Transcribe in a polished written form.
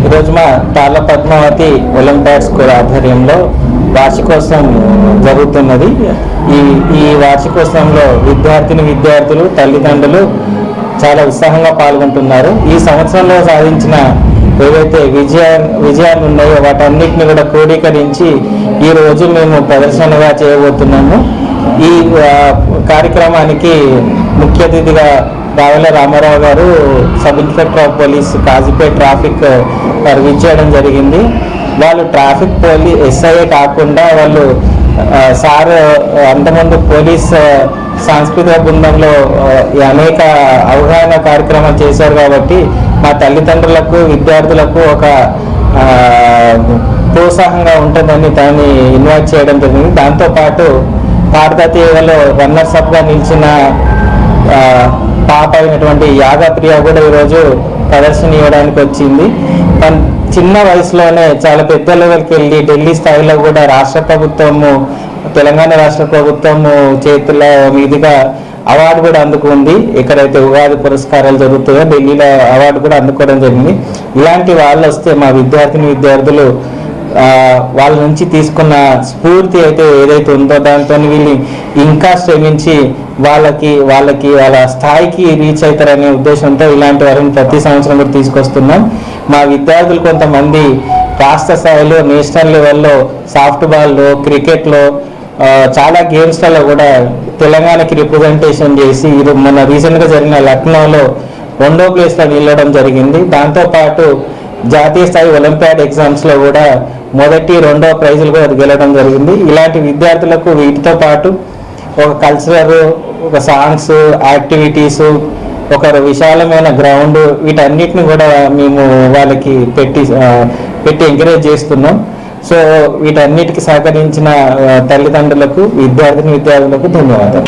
ఈరోజు మా తాళ్ళ Padmavati olympiad school ఆధ్వర్యంలో వార్షికోత్సవం జరుగుతున్నది. ఈ వార్షికోత్సవంలో విద్యార్థులు తల్లిదండ్రులు చాలా ఉత్సాహంగా పాల్గొంటున్నారు. ఈ సంవత్సరంలో సాధించిన ఏవైతే విజయాలు ఉన్నాయో వాటన్నిటిని కూడా క్రోడీకరించి ఈరోజు మేము ప్రదర్శనగా చేయబోతున్నాము. ఈ కార్యక్రమానికి ముఖ్య అతిథిగా రావెల రామారావు గారు, sub inspector of police Kazipet traffic వారు విచ్చేయడం జరిగింది. వాళ్ళు ట్రాఫిక్ ఎస్ఐఏ కాకుండా వాళ్ళు సార్ అంతకుముందు పోలీస్ సాంస్కృతిక బృందంలో అనేక అవగాహన కార్యక్రమాలు చేశారు కాబట్టి మా తల్లిదండ్రులకు విద్యార్థులకు ఒక ప్రోత్సాహంగా ఉంటుందని దాన్ని ఇన్వైట్ చేయడం జరిగింది. దాంతోపాటు భారతీయలో రన్నర్స్ అప్గా నిలిచిన పాప అయినటువంటి యాగప్రియ కూడా ఈరోజు ప్రదర్శన ఇవ్వడానికి వచ్చింది. చిన్న వయసులోనే చాలా పెద్ద లెవెల్కి వెళ్ళి ఢిల్లీ స్థాయిలో కూడా తెలంగాణ రాష్ట్ర ప్రభుత్వము చేతుల మీదుగా అవార్డు కూడా అందుకుంది. ఎక్కడైతే ఉగాది పురస్కారాలు జరుగుతాయో ఢిల్లీలో అవార్డు కూడా అందుకోవడం జరిగింది. ఇలాంటి వాళ్ళు వస్తే మా విద్యార్థులు వాళ్ళ నుంచి తీసుకున్న స్ఫూర్తి ఏదైతే ఉందో దాంతో వీళ్ళు ఇంకా శ్రమించి వాళ్ళ స్థాయికి రీచ్ అవుతారనే ఉద్దేశంతో ఇలాంటి వారిని ప్రతి సంవత్సరం కూడా తీసుకొస్తున్నాం. మా విద్యార్థులు కొంతమంది రాష్ట్ర స్థాయిలో నేషనల్ లెవెల్లో సాఫ్ట్బాల్లో క్రికెట్లో చాలా గేమ్స్లలో కూడా తెలంగాణకి రిప్రజెంటేషన్ చేసి మొన్న రీసెంట్గా జరిగిన లక్నోలో 2వ ప్లేస్లో నిలవడం జరిగింది. దాంతోపాటు జాతీయ స్థాయి ఒలింపియాడ్ ఎగ్జామ్స్లో కూడా 1, 2వ ప్రైజులు కూడా గెలవడం జరిగింది. ఇలాంటి విద్యార్థులకు వీటితో పాటు ఒక కల్చరల్, ఒక సాంగ్స్, యాక్టివిటీస్, ఒక విశాలమైన గ్రౌండ్ వీటన్నిటిని కూడా మేము వాళ్ళకి పెట్టి ఎంకరేజ్ చేస్తున్నాం. సో వీటన్నిటికి సహకరించిన తల్లిదండ్రులకు విద్యార్థులకు ధన్యవాదాలు.